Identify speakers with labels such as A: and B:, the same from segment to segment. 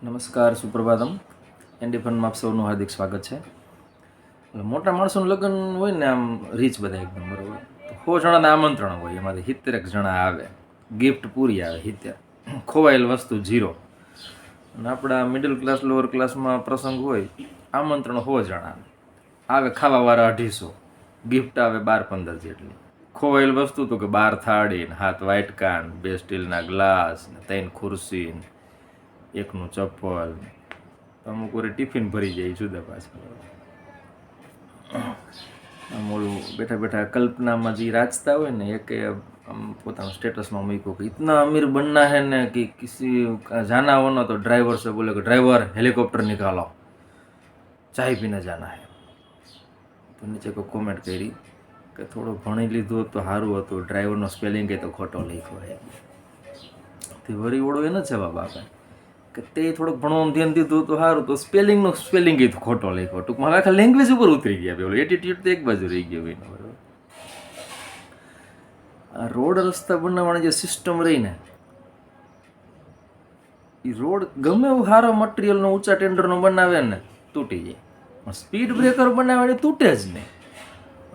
A: નમસ્કાર, સુપ્રભાતમ. એન્ડી ફનમાં આપ સૌનું હાર્દિક સ્વાગત છે. એટલે મોટા માણસોનું લગ્ન હોય ને, આમ રીચ બધા એકદમ બરાબર, તો 100 જણાના આમંત્રણ હોય, એમાંથી 70 જણા આવે, ગિફ્ટ પૂરી આવે 70, ખોવાયેલ વસ્તુ 0. અને આપણા મિડલ ક્લાસ લોઅર ક્લાસમાં પ્રસંગ હોય, આમંત્રણ 100 જણા આવે, ખાવાવાળા 250, ગિફ્ટ આવે 12-15 જેટલી. ખોવાયેલ વસ્તુ તો કે 12 થાળી, 7 વાટકા, 2 સ્ટીલના ગ્લાસ, 3 ખુરશી, એકનું ચપ્પલ, અમુક વાર ટિફિન ભરી જાય જુદા પાછા. આમ ઓલું બેઠા બેઠા કલ્પનામાં જે રાચતા હોય ને, એક આમ પોતાના સ્ટેટસમાં મૂક્યું કે ઇતના અમીર બનના હે ને કે કિસી જાના હો ના તો ડ્રાઈવર સે બોલે કે ડ્રાઈવર હેલિકોપ્ટર નિકાલો, ચાય પીને જાના હે. તો નીચે કોઈ કોમેન્ટ કરી કે થોડું ભણી લીધું તો સારું હતું, ડ્રાઈવરનો સ્પેલિંગ એ તો ખોટો લખ્યો હે. તે વરી ઓળો એને જવાબ આપે કે તે થોડુંક ભણવાનું ધ્યાન દીધું તો સારું, તો સ્પેલિંગ એ ખોટો લખ્યો. ટૂંકમાં આખા લેંગ્વેજ ઉપર ઉતરી ગયા, પેલો એટીટ્યુડ તો એક બાજુ રહી ગયો હોય. બરાબર, આ રોડ રસ્તા બનાવવાની જે સિસ્ટમ રહી ને, એ રોડ ગમે એવું સારા મટીરિયલનો ઊંચા ટેન્ડરનો બનાવે ને તૂટી જાય, સ્પીડ બ્રેકર બનાવે ને તૂટે જ નહીં.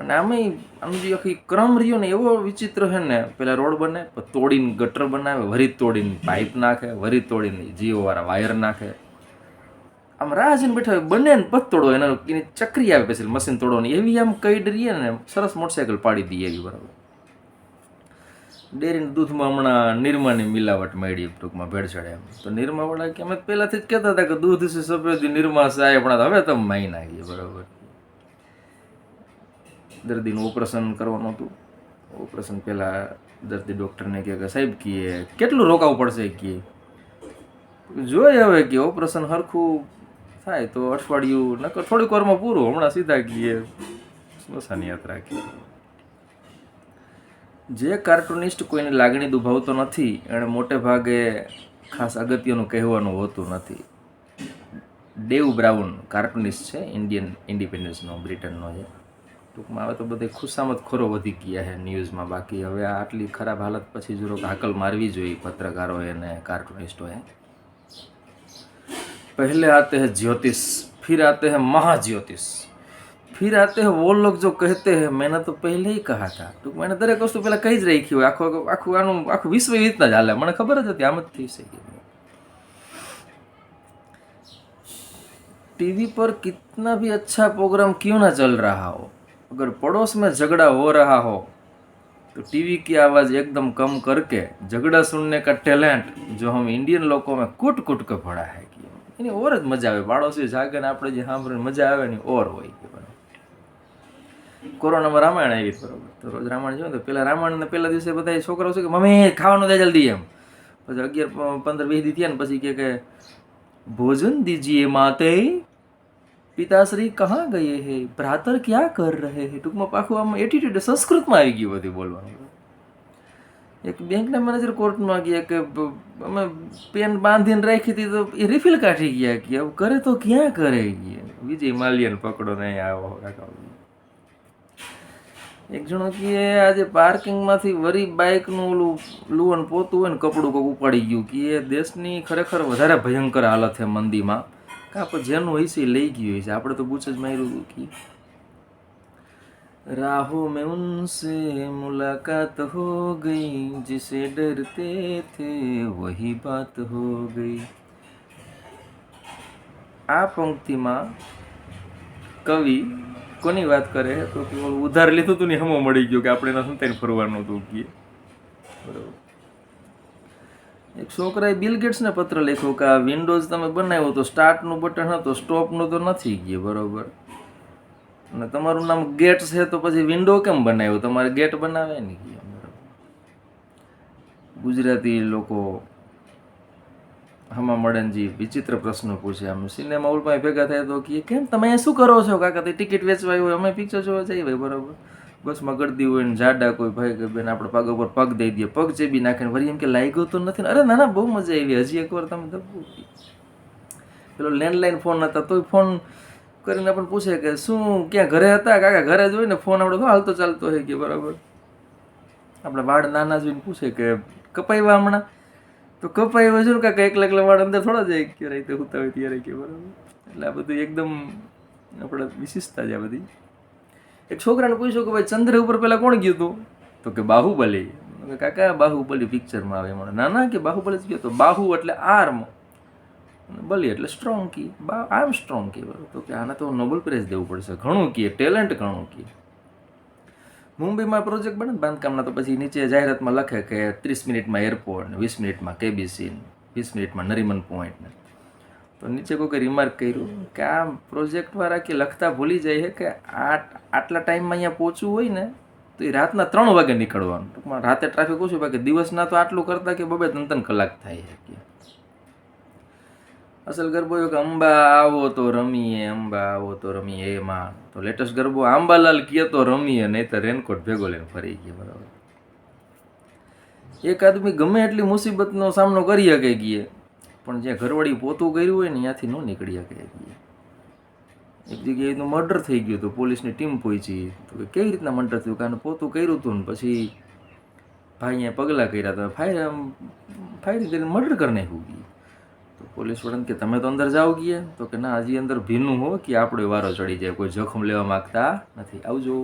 A: અને આમાં આમ જે આખી ક્રમ રહ્યો ને એવો વિચિત્ર છે ને, પેલા રોડ બને, તોડીને ગટર બનાવે, વરી તોડીને પાઇપ નાખે, વરી તોડીને જીઓવાળા વાયર નાખે. આમ રાહ જઈને બેઠા હોય, બને ને પત તોડો, એની ચક્રી આવે પછી મશીન તોડવાની, એવી આમ કઈ ડરીએ ને સરસ મોટરસાઇકલ પાડી દઈએ એવી. બરાબર, ડેરીને દૂધમાં હમણાં નિરમાની મિલાવટ મળી, ટૂંકમાં ભેળસેળ. એમ તો નિરમાવાળા કે અમે પહેલાંથી જ કહેતા હતા કે દૂધ છે સફેદ નિરમા સાહેબ, પણ હવે તમે માઈ નાખીએ. બરાબર, દર્દીનું ઓપરેશન કરવાનું હતું. ઓપરેશન પહેલાં દર્દી ડૉક્ટરને કહે કે સાહેબ કીએ કેટલું રોકાવું પડશે, કીએ જોઈએ હવે કે ઓપરેશન સરખું થાય તો અઠવાડિયું, નકર થોડીક વારમાં પૂરું, હમણાં સીધા કીએ સ્મશાન યાત્રા. કીએ જે કાર્ટુનિસ્ટ કોઈની લાગણી દુભાવતો નથી એણે મોટે ભાગે ખાસ અગત્યનું કહેવાનું હોતું નથી. ડેવ બ્રાઉન કાર્ટુનિસ્ટ છે, ઇન્ડિયન ઇન્ડિપેન્ડન્સનો, બ્રિટનનો છે. ટૂંકમાં હવે તો બધે ખુશામત ખોરો વધી ગયા છે ન્યૂઝમાં. બાકી હવે આટલી ખરાબ હાલત પછી જો હાકલ મારવી જોઈએ પત્રકારોએ અને કાર્ટુનિસ્ટોએ. पहले आते हैं ज्योतिष, फिर आते हैं महाज्योतिष, फिर आते हैं वो लोग जो कहते हैं मैंने तो पहले ही कहा था. ટૂંકમાં એને દરેક વસ્તુ પહેલાં કહી જ રાખી હોય. આખું વિશ્વ એવી રીતના જ હાલે. મને ખબર જ હતી આમ જ થઈ શકે. टीवी पर कितना भी अच्छा प्रोग्राम क्यों ना चल रहा हो, अगर पड़ोस में झगड़ा हो रहा हो तो टीवी की आवाज़ एकदम कम करके झगड़ा सुनने का टैलेंट जो हम इंडियन लोगों में कूट कूट के पड़ा है, એની ઓર જ મજા આવે. પાડોશી જાગે ને આપણે જે સાંભળીને મજા આવે ને ઓર હોય. કોરોનામાં રામાયણ આવી, બરાબર, તો રોજ રામાયણ જોયું તો પેલા રામાયણના પહેલા દિવસે બધા છોકરાઓ છે કે મમ્મી ખાવાનું દે જલ્દી, એમ. પછી 11-15-20 દી થયા ને પછી કે ભોજન દીજીએ માતે, પિતાશ્રી કહા ગયે હે, ભ્રાતર ક્યાં કર રહે હે. ટૂંકમાં પાછું આમ એટીટ્યુડ સંસ્કૃતમાં આવી ગયું બધું બોલવાનું. એક બેંકના મેનેજર કોર્ટમાં ગયા કે અમે પેન બાંધીને રાખી હતી તો એ રિફિલ કાઢી ગયા, કે હવે કરે તો ક્યાં કરે. ગયા વિજય માલ્યાને પકડો ને આવો. એક જણો કે આજે પાર્કિંગમાંથી વરી બાઇકનું ઓલું લુવન પોતું હોય ને કપડું કોક ઉપાડી ગયું, કે એ દેશની ખરેખર વધારે ભયંકર હાલત છે મંદીમાં. કાં પણ જેનું હોય છે એ લઈ ગયું હોય છે. આપણે તો પૂછ જ માર્યું હતું કે राहों में उनसे मुलाकात हो गई, जिसे डरते थे वही बात हो गई. આ પંક્તિમાં કવિ કોની વાત કરે તો કે ઉધાર લીધું હતું ને હમો મળી ગયો કે આપણે એના સંતાઈને ફરવાનું હતું. કીએ બરાબર, એક છોકરાએ બિલ ગેટ્સને પત્ર લખ્યો કે આ વિન્ડોઝ તમે બનાવ્યો તો સ્ટાર્ટનું બટન હતું, સ્ટોપનું તો નથી. ગયું બરાબર, અને તમારું નામ ગેટ્સ છે તો પછી વિન્ડો કેમ બનાવ્યો, તમારે ગેટ બનાવે ને. ગુજરાતી લોકો હમા મળનજી વિચિત્ર પ્રશ્નો પૂછે. આમ સિનેમા હોલમાં ભેગા થાય તો કહે કેમ તમે શું કરો છો કાકા, તે ટિકિટ વેચવા હોય, અમે પિક્ચર જોવા જઈએ ભાઈ. બરાબર, બસમાં ગળદી હોય ને જાડા કોઈ ભાઈ કે બેન આપણે પગ ઉપર પગ દઈ દઈએ, પગ ચેબી નાખે ને વળી એમ કે લાગ્યો તો નથી ને. અરે ના ના બહુ મજા આવી, હજી એકવાર તમે દબવું. પેલો લેન્ડલાઇન ફોન હતા તોય ફોન કરીને પણ પૂછે કે શું ક્યાં ઘરે હતા કાકા, ઘરે જ હોય ને ફોન આપણે તો હાલતો ચાલતો હોય. કે બરાબર, આપણે વાળ નાના જોઈને પૂછે કે કપાવ્યા હમણાં, તો કપાઈ વજુ કાંઈ એકલા એકલા વાળ અંદર થોડા જાય કે રાતે હોતા હોય ત્યારે કે બરાબર. એટલે આ બધું એકદમ આપણે વિશેષતા છે આ બધી. એક છોકરાને પૂછ્યું કે ભાઈ ચંદ્ર ઉપર પહેલાં કોણ ગયું હતું? તો કે બાહુબલી. કાકા બાહુબલી પિક્ચરમાં આવે એમાં. ના ના કે બાહુબલી જ ગયો તો. બાહુ એટલે આર્મ, બલી એટલે સ્ટ્રોંગ કી. આર્મ સ્ટ્રોંગ કી. બરાબર. તો કે આને તો નોબેલ પ્રાઇઝ દેવું પડશે. ઘણું કીએ, ટેલેન્ટ ઘણું કીએ. મુંબઈમાં પ્રોજેક્ટ બને ને બાંધકામના, તો પછી નીચે જાહેરાતમાં લખે કે 30 મિનિટમાં એરપોર્ટ, 20 મિનિટમાં કેબીસી, 20 મિનિટમાં નરીમન પોઈન્ટ. તો નીચે કોઈ રિમાર્ક કર્યું કે આ પ્રોજેક્ટવાળા કે લખતા ભૂલી જાય છે કે આટલા ટાઈમમાં અહીંયા પહોંચવું હોય ને તો એ રાતના 3 વાગે નીકળવાનું. ટૂંકમાં રાતે ટ્રાફિક ઓછું, બાકી દિવસના તો આટલું કરતાં કે 2-3 કલાક થાય છે કે. અસલ ગરબો કે અંબા આવો તો રમીએ, અંબા આવો તો રમીએ એમાં તો લેટેસ્ટ ગરબો આંબાલાલ કીએ તો રમીએ, નહીં તો રેનકોટ ભેગો લઈને ફરી ગયા. બરાબર. એક આદમી ગમે એટલી મુસીબતનો સામનો કરી શકે ગઈએ, પણ જ્યાં ઘરવાળી પોતું કર્યું હોય ને ત્યાંથી ન નીકળી શકે ગઈએ. એક જગ્યાએ એનું મર્ડર થઈ ગયું હતું, પોલીસની ટીમ પહોંચી. તો કેવી રીતના મર્ડર થયું? કારણ પોતું કર્યું હતું ને પછી ભાઈએ પગલાં કર્યા હતા, ફાયરિંગ કરીને મર્ડર કરી નાખ્યું ગયું. તો પોલીસ વાળાને કે તમે તો અંદર જાઓ ગયા? તો કે ના, હજી અંદર ભીનું હો કે આપણે વારો ચડી જાય, કોઈ જોખમ લેવા માગતા નથી, આવજો.